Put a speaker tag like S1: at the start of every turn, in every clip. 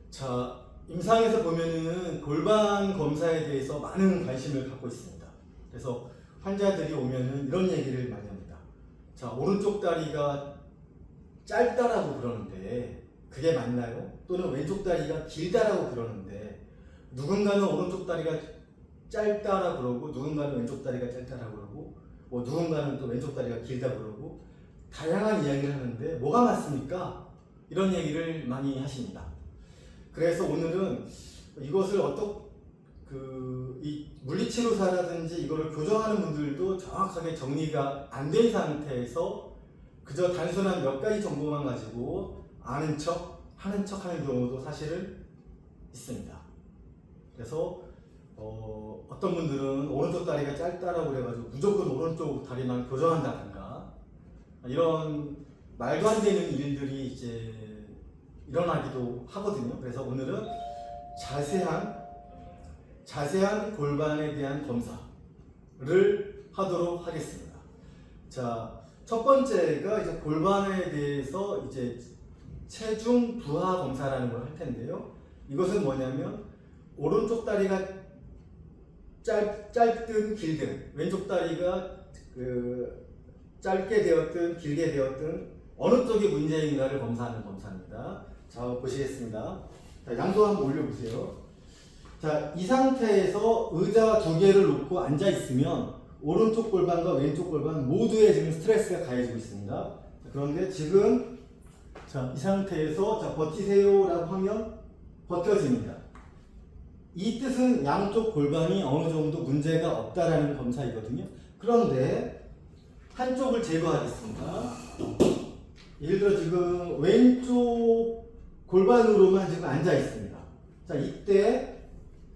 S1: 자, 임상에서 보면은 골반 검사에 대해서 많은 관심을 갖고 있습니다. 그래서 환자들이 오면은 이런 얘기를 많이 합니다. 자, 오른쪽 다리가 짧다라고 그러는데 그게 맞나요? 또는 왼쪽 다리가 길다라고 그러는데 누군가는 오른쪽 다리가 짧다라고 그러고 누군가는 왼쪽 다리가 짧다라고 그러고 뭐 누군가는 또 왼쪽 다리가 길다고 그러고 다양한 이야기를 하는데 뭐가 맞습니까? 이런 얘기를 많이 하십니다. 그래서 오늘은 이것을 이 물리치료사라든지 이거를 교정하는 분들도 정확하게 정리가 안 된 상태에서 그저 단순한 몇 가지 정보만 가지고 아는 척, 하는 척 하는 경우도 사실은 있습니다. 그래서 어떤 분들은 오른쪽 다리가 짧다라고 그래가지고 무조건 오른쪽 다리만 교정한다든가 이런 말도 안 되는 일들이 이제 일어나기도 하거든요. 그래서 오늘은 자세한 골반에 대한 검사를 하도록 하겠습니다. 자, 첫 번째가 이제 골반에 대해서 이제 체중 부하 검사라는 걸 할 텐데요. 이것은 뭐냐면 오른쪽 다리가 짧든 길든 왼쪽 다리가 짧게 되었든 길게 되었든 어느 쪽이 문제인가를 검사하는 검사입니다. 자, 보시겠습니다. 자, 양손 한번 올려보세요. 자, 이 상태에서 의자 두 개를 놓고 앉아 있으면 오른쪽 골반과 왼쪽 골반 모두에 지금 스트레스가 가해지고 있습니다. 자, 그런데 지금 자, 이 상태에서 자, 버티세요라고 하면 버텨집니다. 이 뜻은 양쪽 골반이 어느 정도 문제가 없다라는 검사이거든요. 그런데 한쪽을 제거하겠습니다. 예를 들어 지금 왼쪽 골반으로만 지금 앉아 있습니다. 자, 이때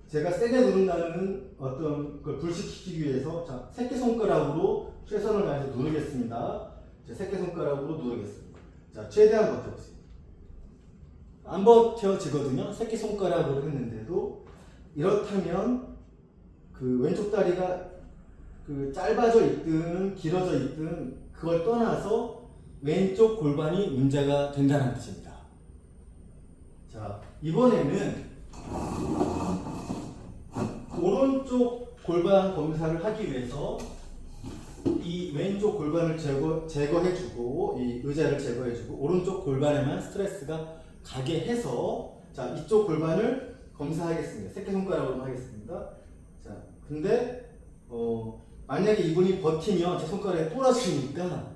S1: 제가 세게 누른다는 어떤 걸 불식시키기 위해서 자, 새끼손가락으로 최선을 다해서 누르겠습니다. 자, 새끼손가락으로 누르겠습니다. 자, 최대한 버텨보세요. 안 버텨지거든요. 새끼손가락으로 했는데도. 이렇다면 그 왼쪽 다리가 짧아져 있든 길어져 있든 그걸 떠나서 왼쪽 골반이 문제가 된다는 뜻입니다. 자, 이번에는 오른쪽 골반 검사를 하기 위해서 이 왼쪽 골반을 제거해주고 이 의자를 제거해주고 오른쪽 골반에만 스트레스가 가게 해서 자, 이쪽 골반을 검사하겠습니다. 새끼손가락으로 하겠습니다. 자, 근데 만약에 이분이 버티면 제 손가락에 부러지니까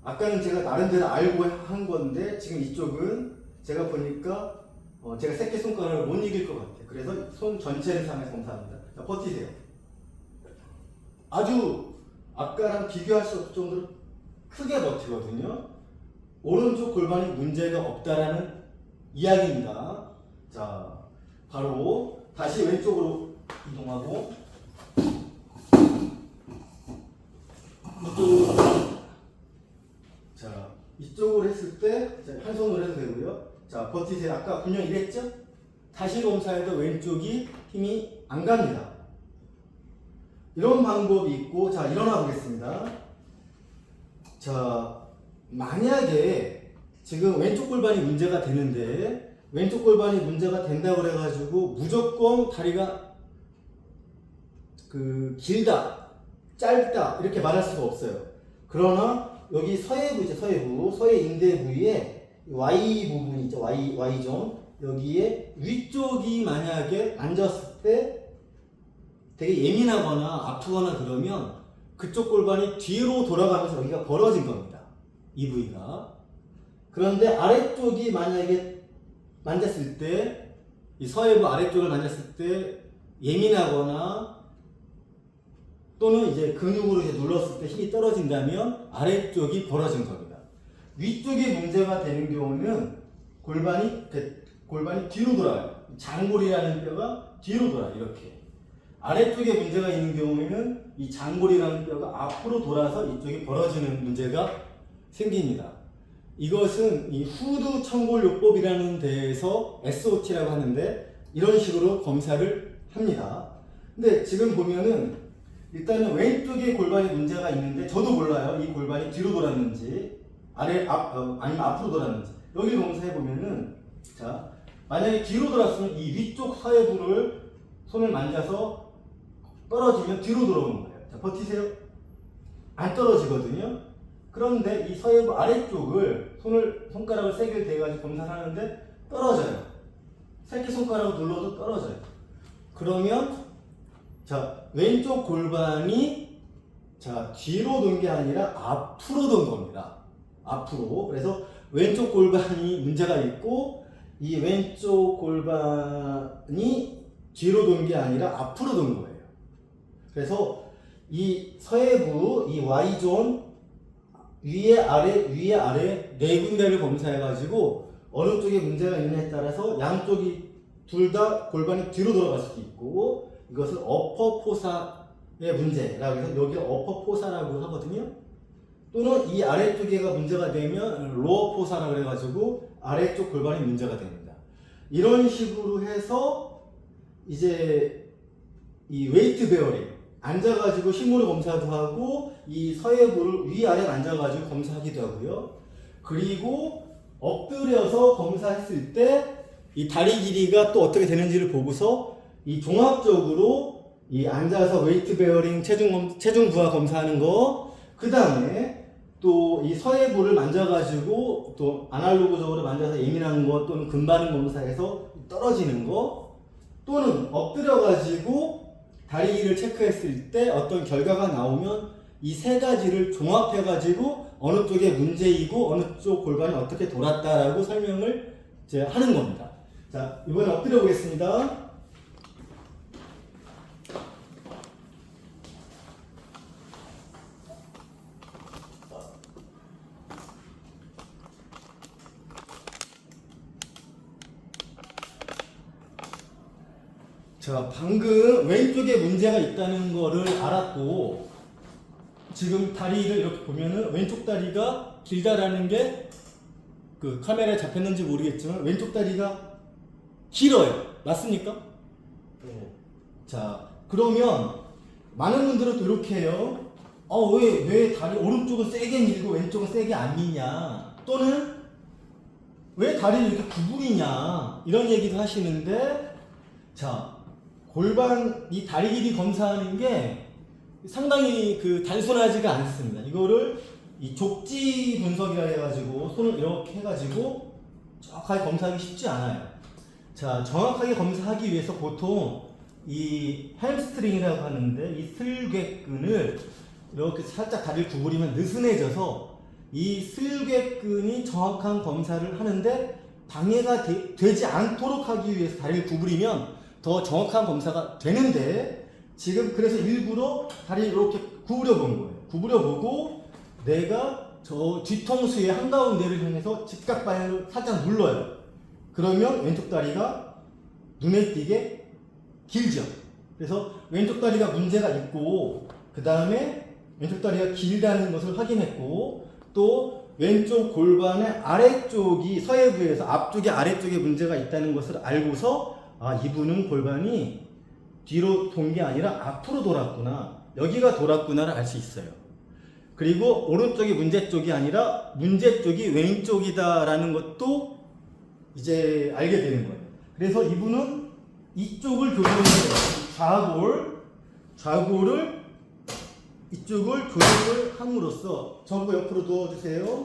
S1: 아까는 제가 나름대로 알고 한 건데 지금 이쪽은 제가 보니까 제가 새끼손가락을 못 이길 것 같아요. 그래서 손 전체를 상해서 검사합니다. 자, 버티세요. 아주 아까랑 비교할 수 없을 정도로 크게 버티거든요. 오른쪽 골반이 문제가 없다라는 이야기입니다. 자, 바로 다시 왼쪽으로 이동하고 자, 이쪽으로 했을 때 한 손으로 해도 되고요. 자, 버티세요. 아까 분명 이랬죠? 다시 검사해도 왼쪽이 힘이 안 갑니다. 이런 방법이 있고, 자, 일어나 보겠습니다. 자, 만약에 지금 왼쪽 골반이 문제가 되는데 왼쪽 골반이 문제가 된다고 그래가지고 무조건 다리가 길다, 짧다 이렇게 말할 수가 없어요. 그러나 여기 서해부 있죠, 서해 인대 부위에 Y 부분이 있죠, Y존 여기에 위쪽이 만약에 앉았을 때 되게 예민하거나 아프거나 그러면 그쪽 골반이 뒤로 돌아가면서 여기가 벌어진 겁니다. 이 부위가. 그런데 아래쪽이 만약에 만졌을 때, 이 서해부 아래쪽을 만졌을 때 예민하거나 또는 이제 근육으로 이제 눌렀을 때 힘이 떨어진다면 아래쪽이 벌어진 겁니다. 위쪽이 문제가 되는 경우는 골반이 뒤로 돌아요. 장골이라는 뼈가 뒤로 돌아요. 이렇게. 아래쪽에 문제가 있는 경우에는 이 장골이라는 뼈가 앞으로 돌아서 이쪽이 벌어지는 문제가 생깁니다. 이것은 이 후두 청골요법이라는 데에서 SOT라고 하는데 이런 식으로 검사를 합니다. 근데 지금 보면은 일단은 왼쪽에 골반이 문제가 있는데 저도 몰라요. 이 골반이 뒤로 돌았는지 아니면 앞으로 돌았는지. 여기 검사해 보면은 자, 만약에 뒤로 돌았으면 이 위쪽 서해부를 손을 만져서 떨어지면 뒤로 돌아오는 거예요. 자, 버티세요. 안 떨어지거든요. 그런데 이 서해부 아래쪽을 손가락을 세게 대가지고 검사를 하는데 떨어져요. 새끼손가락을 눌러도 떨어져요. 그러면 자, 왼쪽 골반이 자, 뒤로 돈 게 아니라 앞으로 돈 겁니다. 앞으로. 그래서 왼쪽 골반이 문제가 있고 이 왼쪽 골반이 뒤로 돈 게 아니라 앞으로 돈 거예요. 그래서 이 서해부, 이 Y존 위에 아래 네 군데를 검사해 가지고 어느 쪽에 문제가 있느냐에 따라서 양쪽이 둘 다 골반이 뒤로 돌아갈 수도 있고 이것을 어퍼포사의 문제라고 해서 여기 어퍼포사라고 하거든요. 또는 이 아래쪽에가 문제가 되면 로어포사라고 그래가지고 아래쪽 골반이 문제가 됩니다. 이런 식으로 해서 이제 이 웨이트 베어링 앉아가지고 힘으로 검사도 하고 이 서해부를 위아래 앉아가지고 검사하기도 하고요. 그리고 엎드려서 검사했을 때 이 다리 길이가 또 어떻게 되는지를 보고서 이 종합적으로 이 앉아서 웨이트 베어링 체중 부하 검사하는 거, 그 다음에 또 이 서해부를 만져가지고 또 아날로그적으로 만져서 예민한 거 또는 금반응 검사해서 떨어지는 거, 또는 엎드려가지고 다리 길이를 체크했을 때 어떤 결과가 나오면 이 세 가지를 종합해가지고 어느 쪽에 문제이고 어느 쪽 골반이 어떻게 돌았다라고 설명을 이제 하는 겁니다. 자, 이번에 엎드려 보겠습니다. 자, 방금 왼쪽에 문제가 있다는 거를 알았고 지금 다리를 이렇게 보면은 왼쪽 다리가 길다라는 게 그 카메라에 잡혔는지 모르겠지만 왼쪽 다리가 길어요. 맞습니까? 네. 자, 그러면 많은 분들은 또 이렇게 해요. 왜 다리 오른쪽은 세게 밀고 왼쪽은 세게 안 미냐? 또는 왜 다리를 이렇게 구부리냐? 이런 얘기도 하시는데, 자, 골반 이 다리 길이 검사하는 게 상당히 그 단순하지가 않습니다. 이거를 이 족지 분석이라 해가지고 손을 이렇게 해가지고 정확하게 검사하기 쉽지 않아요. 자, 정확하게 검사하기 위해서 보통 이 햄스트링이라고 하는데 이 슬개근을 이렇게 살짝 다리를 구부리면 느슨해져서 이 슬개근이 정확한 검사를 하는데 방해가 되지 않도록 하기 위해서 다리를 구부리면 더 정확한 검사가 되는데, 지금 그래서 일부러 다리를 이렇게 구부려 본 거예요. 구부려 보고 내가 저 뒤통수의 한가운데를 향해서 직각 방향으로 살짝 눌러요. 그러면 왼쪽 다리가 눈에 띄게 길죠. 그래서 왼쪽 다리가 문제가 있고 그 다음에 왼쪽 다리가 길다는 것을 확인했고, 또 왼쪽 골반의 아래쪽이 서해부에서 앞쪽에 아래쪽에 문제가 있다는 것을 알고서 이분은 골반이 뒤로 돈 게 아니라 앞으로 돌았구나, 여기가 돌았구나를 알 수 있어요. 그리고 오른쪽이 문제 쪽이 아니라 문제 쪽이 왼쪽이다라는 것도 이제 알게 되는 거예요. 그래서 이분은 이쪽을 조정해요. 좌골을 이쪽을 조정을 함으로써, 전부 옆으로 누워주세요.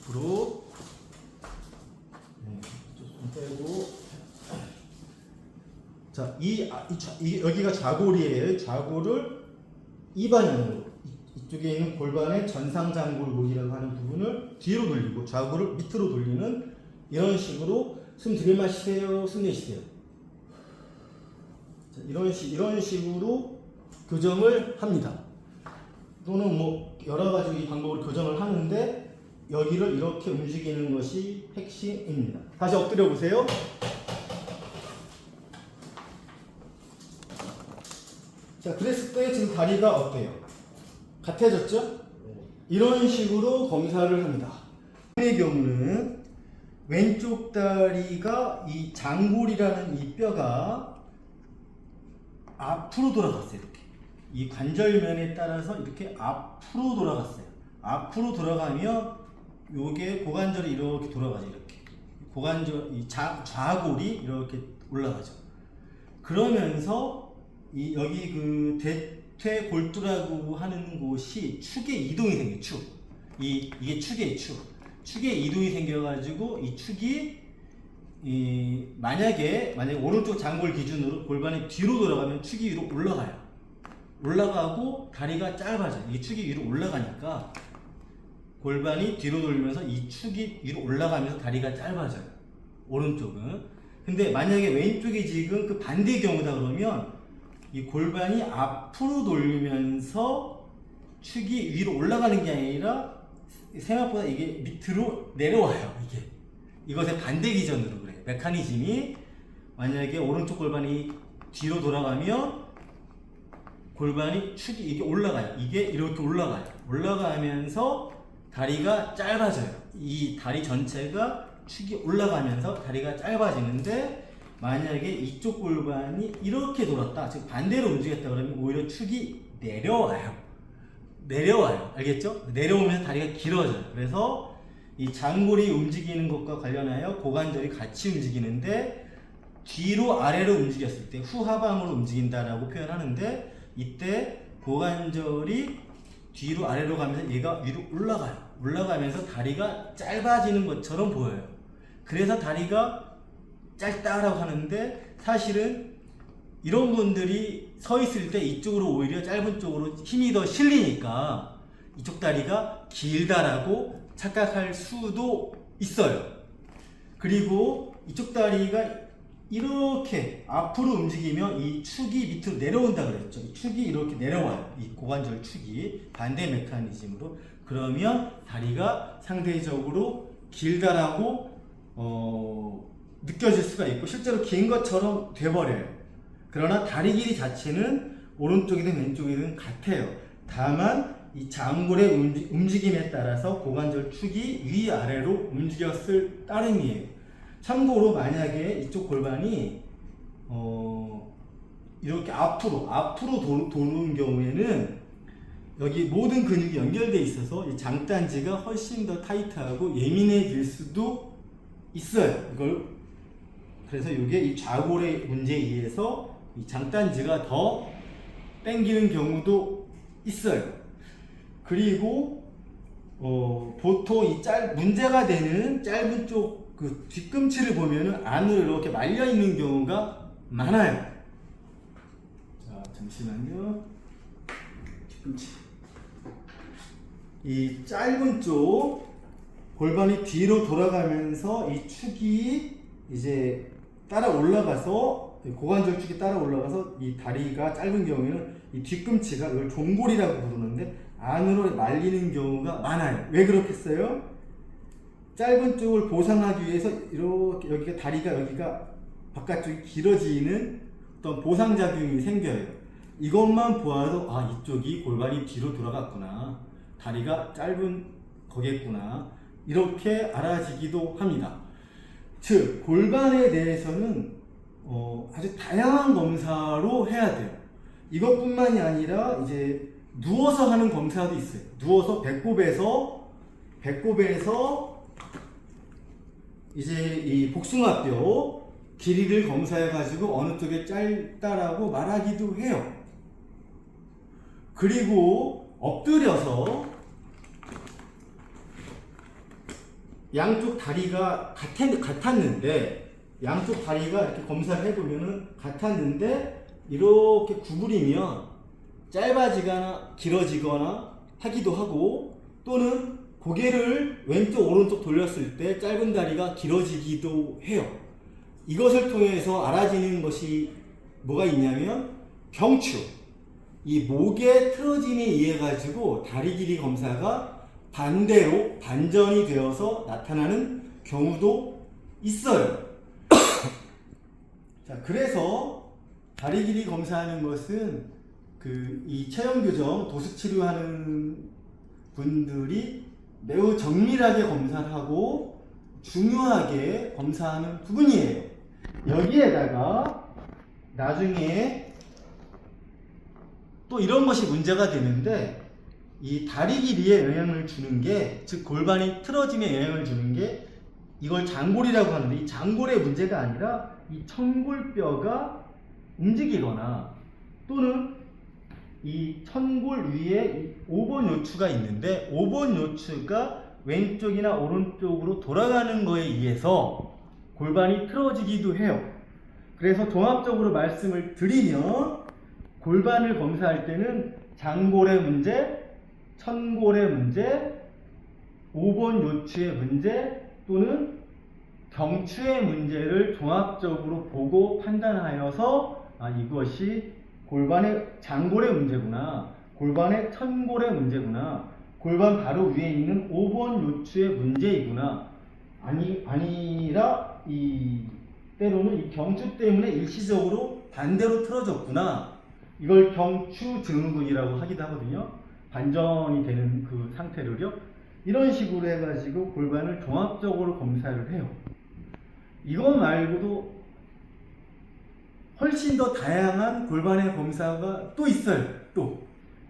S1: 옆으로. 좀 빼고. 자, 여기가 좌골이에요. 좌골을 이 방향으로, 이쪽에 있는 골반의 전상장골골이라고 하는 부분을 뒤로 돌리고 좌골을 밑으로 돌리는, 이런 식으로 숨 들이마시세요, 숨 내쉬세요. 자, 이런 식으로 교정을 합니다. 또는 뭐 여러 가지 방법으로 교정을 하는데 여기를 이렇게 움직이는 것이 핵심입니다. 다시 엎드려 보세요. 자, 그랬을 때 지금 다리가 어때요? 같아졌죠? 이런 식으로 검사를 합니다. 의 경우는 왼쪽 다리가 이 장골이라는 이 뼈가 앞으로 돌아갔어요. 이렇게 이 관절면에 따라서 이렇게 앞으로 돌아갔어요. 앞으로 돌아가면 요게 고관절이 이렇게 돌아가죠. 이렇게 고관절 이 좌골이 이렇게 올라가죠. 그러면서 이 여기 그 대퇴골두라고 하는 곳이 축의 이동이 생겨요. 축. 이게 축의 축. 축의 이동이 생겨가지고 이 축이 만약에 오른쪽 장골 기준으로 골반이 뒤로 돌아가면 축이 위로 올라가요. 올라가고 다리가 짧아져요. 이 축이 위로 올라가니까 골반이 뒤로 돌면서 이 축이 위로 올라가면서 다리가 짧아져요. 오른쪽은. 근데 만약에 왼쪽이 지금 그 반대 경우다 그러면 이 골반이 앞으로 돌면서 축이 위로 올라가는 게 아니라 생각보다 이게 밑으로 내려와요. 이것의 반대 기전으로 그래요. 메커니즘이 만약에 오른쪽 골반이 뒤로 돌아가면 골반이 축이 이게 올라가요. 이게 이렇게 올라가요. 올라가면서 다리가 짧아져요. 이 다리 전체가 축이 올라가면서 다리가 짧아지는데 만약에 이쪽 골반이 이렇게 돌았다, 즉 반대로 움직였다 그러면 오히려 축이 내려와요. 알겠죠? 내려오면서 다리가 길어져요. 그래서 이 장골이 움직이는 것과 관련하여 고관절이 같이 움직이는데 뒤로 아래로 움직였을 때 후하방으로 움직인다라고 표현하는데 이때 고관절이 뒤로 아래로 가면서 얘가 위로 올라가요. 올라가면서 다리가 짧아지는 것처럼 보여요. 그래서 다리가 짧다라고 하는데 사실은 이런 분들이 서 있을 때 이쪽으로 오히려 짧은 쪽으로 힘이 더 실리니까 이쪽 다리가 길다라고 착각할 수도 있어요. 그리고 이쪽 다리가 이렇게 앞으로 움직이면 이 축이 밑으로 내려온다 그랬죠. 이 축이 이렇게 내려와요. 이 고관절 축이 반대 메커니즘으로. 그러면 다리가 상대적으로 길다라고 느껴질 수가 있고 실제로 긴 것처럼 돼버려요. 그러나 다리 길이 자체는 오른쪽이든 왼쪽이든 같아요. 다만 이 장골의 움직임에 따라서 고관절 축이 위아래로 움직였을 따름이에요. 참고로 만약에 이쪽 골반이 이렇게 앞으로 도는 경우에는 여기 모든 근육이 연결되어 있어서 이 장단지가 훨씬 더 타이트하고 예민해질 수도 있어요. 그래서 이게 이 좌골의 문제에 의해서 이 장단지가 더 당기는 경우도 있어요. 그리고 보통 이 문제가 되는 짧은 쪽 그 뒤꿈치를 보면은 안으로 이렇게 말려 있는 경우가 많아요. 자, 잠시만요. 뒤꿈치. 이 짧은 쪽 골반이 뒤로 돌아가면서 이 축이 이제 따라 올라가서 고관절 축이 따라 올라가서 이 다리가 짧은 경우에는 이 뒤꿈치가 이걸 종골이라고 부르는데 안으로 말리는 경우가 많아요. 왜 그렇겠어요? 짧은 쪽을 보상하기 위해서 이렇게 여기가 다리가 여기가 바깥쪽이 길어지는 어떤 보상작용이 생겨요. 이것만 보아도 이쪽이 골반이 뒤로 돌아갔구나, 다리가 짧은 거겠구나, 이렇게 알아지기도 합니다. 즉 골반에 대해서는 아주 다양한 검사로 해야 돼요. 이것뿐만이 아니라 이제 누워서 하는 검사도 있어요. 누워서 배꼽에서 이제 이 복숭아뼈 길이를 검사해 가지고 어느 쪽에 짧다라고 말하기도 해요. 그리고 엎드려서 양쪽 다리가 같았는데 양쪽 다리가 이렇게 검사를 해보면은 같았는데 이렇게 구부리면 짧아지거나 길어지거나 하기도 하고, 또는 고개를 왼쪽 오른쪽 돌렸을 때 짧은 다리가 길어지기도 해요. 이것을 통해서 알아지는 것이 뭐가 있냐면 경추, 이 목의 틀어짐에 의해 가지고 다리 길이 검사가 반대로 반전이 되어서 나타나는 경우도 있어요. 자, 그래서 다리 길이 검사하는 것은 이 체형 교정, 도수 치료하는 분들이 매우 정밀하게 검사를 하고 중요하게 검사하는 부분이에요. 여기에다가 나중에 또 이런 것이 문제가 되는데, 이 다리 길이에 영향을 주는 게, 즉 골반이 틀어짐에 영향을 주는 게 이걸 장골이라고 하는데, 이 장골의 문제가 아니라 이 천골뼈가 움직이거나 또는 이 천골 위에 5번 요추가 있는데 5번 요추가 왼쪽이나 오른쪽으로 돌아가는 거에 의해서 골반이 틀어지기도 해요. 그래서 종합적으로 말씀을 드리면 골반을 검사할 때는 장골의 문제, 천골의 문제, 5번 요추의 문제 또는 경추의 문제를 종합적으로 보고 판단하여서 이것이 골반의 장골의 문제구나, 골반의 천골의 문제구나, 골반 바로 위에 있는 5번 요추의 문제이구나, 아니라 때로는 이 경추 때문에 일시적으로 반대로 틀어졌구나, 이걸 경추 증후군이라고 하기도 하거든요. 반전이 되는 그 상태를요. 이런 식으로 해가지고 골반을 종합적으로 검사를 해요. 이거 말고도 훨씬 더 다양한 골반의 검사가 또 있어요. 또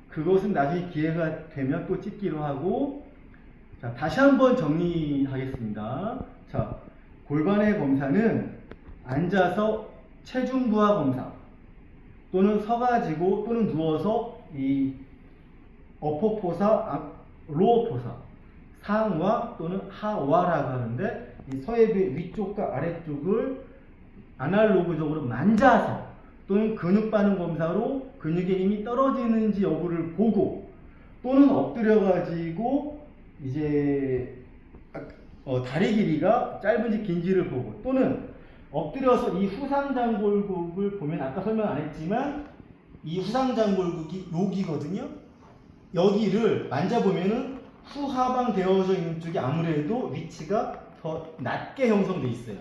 S1: 그것은 나중에 기회가 되면 또 찍기로 하고, 자, 다시 한번 정리하겠습니다. 자, 골반의 검사는 앉아서 체중 부하 검사 또는 서가지고 또는 누워서 이 어퍼포사, 로어포사, 상와 또는 하와라고 하는데, 이 서해부의 위쪽과 아래쪽을 아날로그적으로 만져서 또는 근육 반응 검사로 근육의 힘이 떨어지는지 여부를 보고, 또는 엎드려 가지고 이제 다리 길이가 짧은지 긴지를 보고, 또는 엎드려서 이 후상장골국을 보면 아까 설명 안 했지만 이 후상장골국이 여기거든요. 여기를 만져보면은 후하방 되어져 있는 쪽이 아무래도 위치가 더 낮게 형성되어 있어요.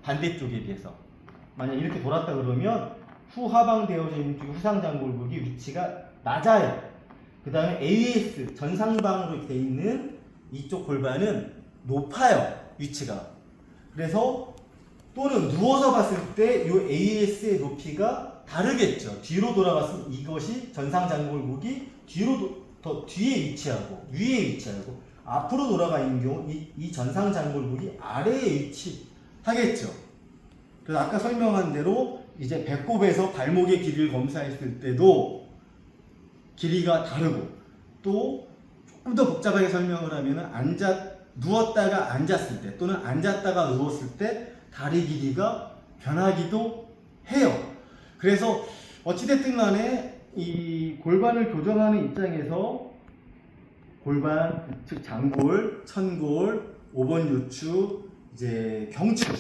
S1: 반대쪽에 비해서. 만약 이렇게 돌았다 그러면 후하방 되어져 있는 쪽이 후상장골국이 위치가 낮아요. 그 다음에 AS 전상방으로 되어 있는 이쪽 골반은 높아요. 위치가. 그래서 또는 누워서 봤을 때 이 AS의 높이가 다르겠죠. 뒤로 돌아갔으면 이것이 전상장골국이 더 뒤에 위치하고 위에 위치하고, 앞으로 돌아가 있는 경우 이 전상장골국이 아래에 위치하겠죠. 그래서 아까 설명한 대로 이제 배꼽에서 발목의 길이를 검사했을 때도 길이가 다르고, 또 조금 더 복잡하게 설명을 하면 누웠다가 앉았을 때 또는 앉았다가 누웠을 때 다리 길이가 변하기도 해요. 그래서 어찌됐든 간에 이 골반을 교정하는 입장에서 골반, 즉 장골, 천골, 5번 요추, 이제 경추,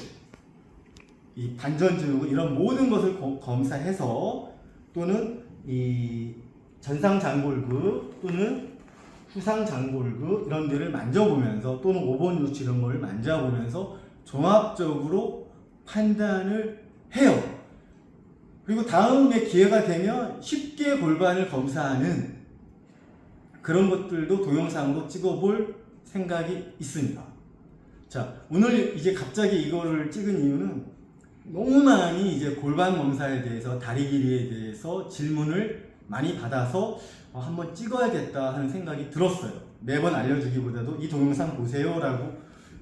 S1: 이 반전증후군 이런 모든 것을 검사해서, 또는 이 전상장골구 또는 후상장골구 이런 데를 만져보면서, 또는 5번 요추 이런 걸 만져보면서 종합적으로 판단을 해요. 그리고 다음에 기회가 되면 쉽게 골반을 검사하는 그런 것들도 동영상으로 찍어볼 생각이 있습니다. 자, 오늘 이제 갑자기 이거를 찍은 이유는 너무 많이 이제 골반 검사에 대해서, 다리 길이에 대해서 질문을 많이 받아서 한번 찍어야겠다 하는 생각이 들었어요. 매번 알려주기보다도 이 동영상 보세요 라고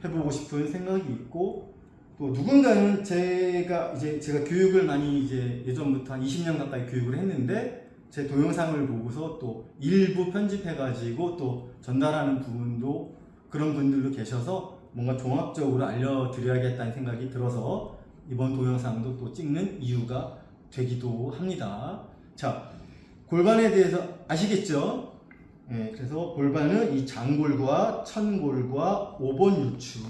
S1: 해보고 싶은 생각이 있고, 또 누군가는 제가 교육을 많이 이제 예전부터 한 20년 가까이 교육을 했는데, 제 동영상을 보고서 또 일부 편집해가지고 또 전달하는 부분도 그런 분들도 계셔서 뭔가 종합적으로 알려드려야겠다는 생각이 들어서 이번 동영상도 또 찍는 이유가 되기도 합니다. 자, 골반에 대해서 아시겠죠? 네, 그래서 골반은 이 장골과 천골과 5번 요추,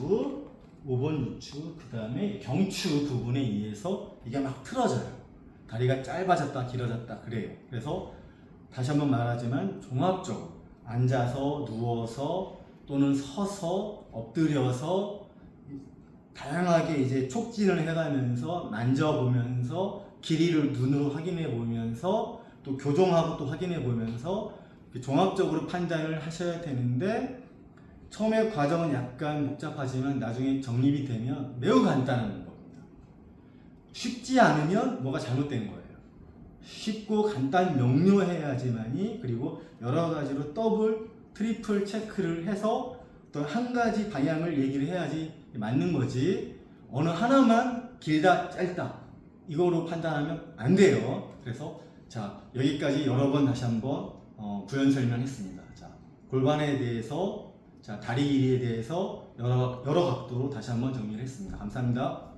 S1: 그 다음에 경추 부분에 의해서 이게 막 틀어져요. 다리가 짧아졌다 길어졌다 그래요. 그래서 다시 한번 말하지만 종합적으로 앉아서, 누워서 또는 서서, 엎드려서 다양하게 이제 촉진을 해가면서 만져보면서 길이를 눈으로 확인해 보면서 또 교정하고 또 확인해 보면서 종합적으로 판단을 하셔야 되는데, 처음에 과정은 약간 복잡하지만 나중에 정립이 되면 매우 간단한 겁니다. 쉽지 않으면 뭐가 잘못된 거예요. 쉽고 간단 명료해야지만이, 그리고 여러 가지로 더블, 트리플 체크를 해서 또 한 가지 방향을 얘기를 해야지 맞는 거지, 어느 하나만 길다 짧다 이거로 판단하면 안 돼요. 그래서 자, 여기까지 여러 번 다시 한번 부연 설명했습니다. 자, 골반에 대해서, 자, 다리 길이에 대해서 여러 각도로 다시 한번 정리를 했습니다. 감사합니다.